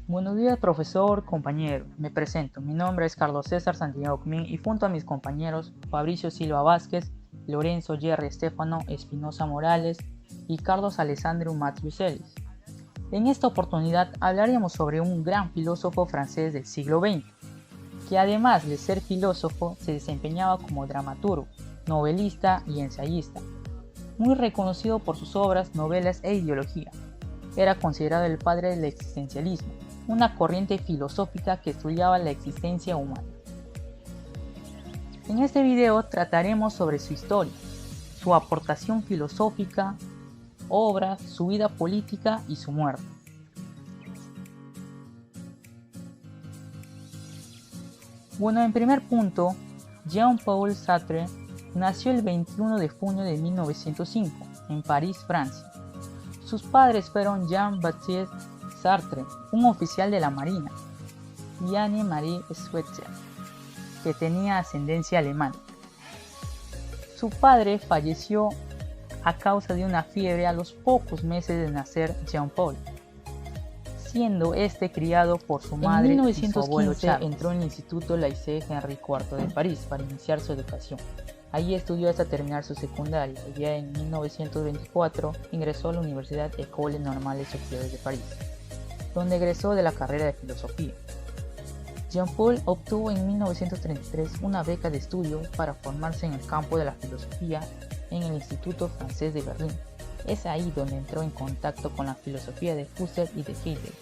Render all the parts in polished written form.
Buenos días, profesor, compañero. Me presento. Mi nombre es Carlos César Santiago Comín y junto a mis compañeros Fabricio Silva Vázquez, Lorenzo Jerry Estefano Espinosa Morales y Carlos Alessandro Matriucelis. En esta oportunidad hablaremos sobre un gran filósofo francés del siglo XX, que además de ser filósofo se desempeñaba como dramaturgo, novelista y ensayista, muy reconocido por sus obras, novelas e ideología. Era considerado el padre del existencialismo, una corriente filosófica que estudiaba la existencia humana. En este video trataremos sobre su historia, su aportación filosófica, obras, su vida política y su muerte. Bueno, en primer punto, Jean-Paul Sartre nació el 21 de junio de 1905 en París, Francia. Sus padres fueron Jean-Baptiste Sartre, un oficial de la Marina, y Anne-Marie Schweitzer, que tenía ascendencia alemana. Su padre falleció a causa de una fiebre a los pocos meses de nacer Jean-Paul, siendo este criado por su madre. En 1915 entró en el Instituto Lycée Henri IV de París para iniciar su educación. Allí estudió hasta terminar su secundaria y ya en 1924 ingresó a la Universidad École Normale Supérieure de París, donde egresó de la carrera de filosofía. Jean-Paul obtuvo en 1933 una beca de estudio para formarse en el campo de la filosofía en el Instituto Francés de Berlín. Es ahí donde entró en contacto con la filosofía de Husserl y de Heidegger.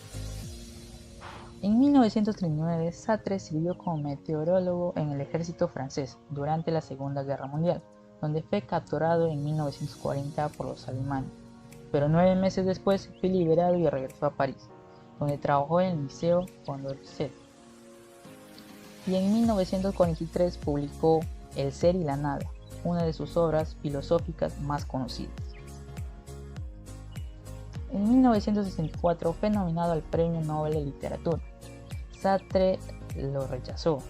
En 1939, Sartre sirvió como meteorólogo en el ejército francés durante la Segunda Guerra Mundial, donde fue capturado en 1940 por los alemanes, pero 9 meses después fue liberado y regresó a París, donde trabajó en el Liceo Condorcet. Y en 1943 publicó El ser y la nada, una de sus obras filosóficas más conocidas. En 1964 fue nominado al Premio Nobel de Literatura. Sartre lo rechazó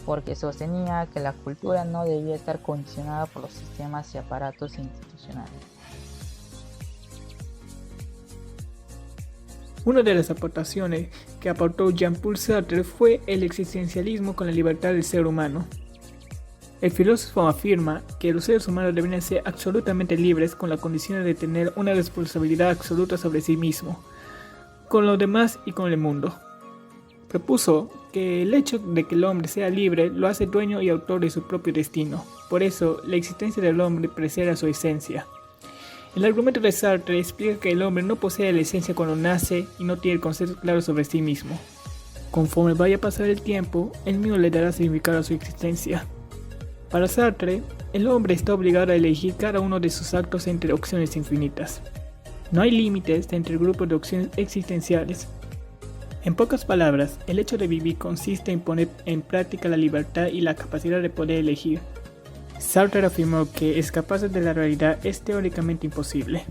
porque sostenía que la cultura no debía estar condicionada por los sistemas y aparatos institucionales. Una de las aportaciones que aportó Jean-Paul Sartre fue el existencialismo con la libertad del ser humano. El filósofo afirma que los seres humanos deben ser absolutamente libres con la condición de tener una responsabilidad absoluta sobre sí mismo, con los demás y con el mundo. Propuso que el hecho de que el hombre sea libre lo hace dueño y autor de su propio destino. Por eso, la existencia del hombre precede a su esencia. El argumento de Sartre explica que el hombre no posee la esencia cuando nace y no tiene el concepto claro sobre sí mismo. Conforme vaya a pasar el tiempo, él mismo le dará significado a su existencia. Para Sartre, el hombre está obligado a elegir cada uno de sus actos entre opciones infinitas. No hay límites entre el grupo de opciones existenciales. En pocas palabras, el hecho de vivir consiste en poner en práctica la libertad y la capacidad de poder elegir. Sartre afirmó que escaparse de la realidad es teóricamente imposible.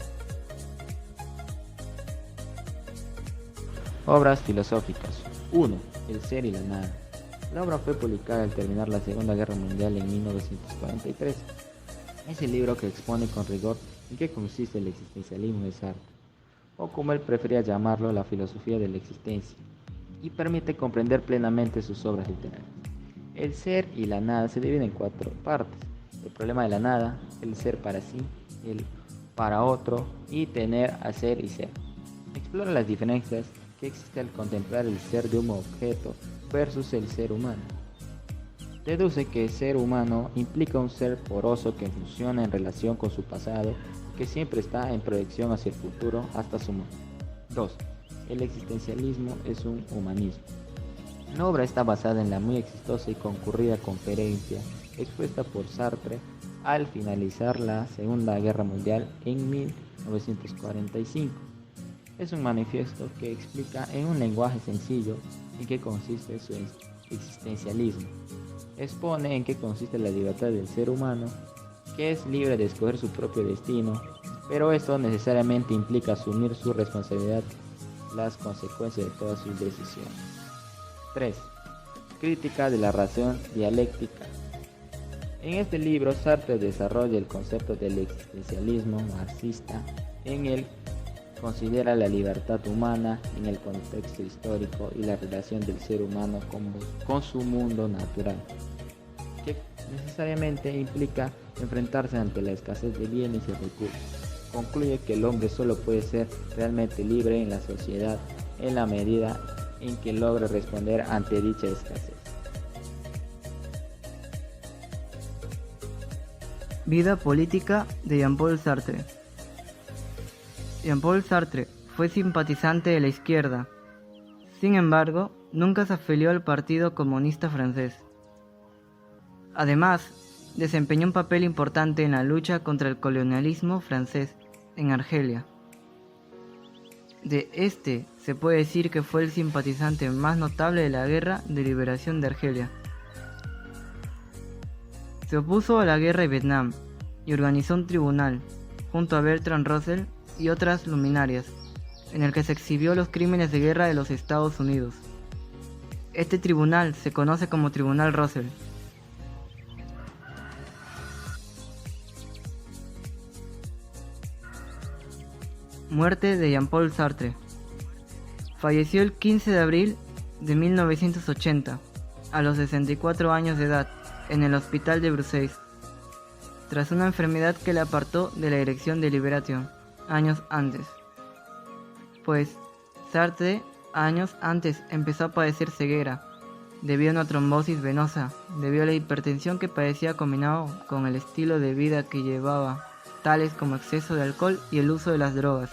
Obras filosóficas. 1. El ser y la nada. La obra fue publicada al terminar la Segunda Guerra Mundial en 1943. Es el libro que expone con rigor en qué consiste el existencialismo de Sartre, o como él prefería llamarlo, la filosofía de la existencia, y permite comprender plenamente sus obras literarias. El ser y la nada se dividen en 4 partes: el problema de la nada, el ser para sí, el para otro y tener, hacer y ser. Explora las diferencias que existen al contemplar el ser de un objeto versus el ser humano. Deduce que el ser humano implica un ser poroso que funciona en relación con su pasado, que siempre está en proyección hacia el futuro hasta su muerte. 2. El existencialismo es un humanismo. La obra está basada en la muy exitosa y concurrida conferencia expuesta por Sartre al finalizar la Segunda Guerra Mundial en 1945. Es un manifiesto que explica en un lenguaje sencillo en qué consiste su existencialismo. Expone en qué consiste la libertad del ser humano, que es libre de escoger su propio destino, pero esto necesariamente implica asumir su responsabilidad, las consecuencias de todas sus decisiones. 3. Crítica de la razón dialéctica. En este libro, Sartre desarrolla el concepto del existencialismo marxista, en el considera la libertad humana en el contexto histórico y la relación del ser humano con su mundo natural, que necesariamente implica enfrentarse ante la escasez de bienes y recursos. Concluye que el hombre solo puede ser realmente libre en la sociedad en la medida en que logre responder ante dicha escasez. Vida política de Jean-Paul Sartre. Jean-Paul Sartre fue simpatizante de la izquierda. Sin embargo, nunca se afilió al Partido Comunista Francés. Además, desempeñó un papel importante en la lucha contra el colonialismo francés en Argelia. De este se puede decir que fue el simpatizante más notable de la Guerra de Liberación de Argelia. Se opuso a la guerra de Vietnam y organizó un tribunal, junto a Bertrand Russell y otras luminarias, en el que se exhibió los crímenes de guerra de los Estados Unidos. Este tribunal se conoce como Tribunal Russell. Muerte de Jean-Paul Sartre. Falleció el 15 de abril de 1980, a los 64 años de edad, en el hospital de Bruselas, tras una enfermedad que le apartó de la dirección de Liberation años antes. Pues Sartre años antes empezó a padecer ceguera, debido a una trombosis venosa, debido a la hipertensión que padecía combinado con el estilo de vida que llevaba, tales como exceso de alcohol y el uso de las drogas.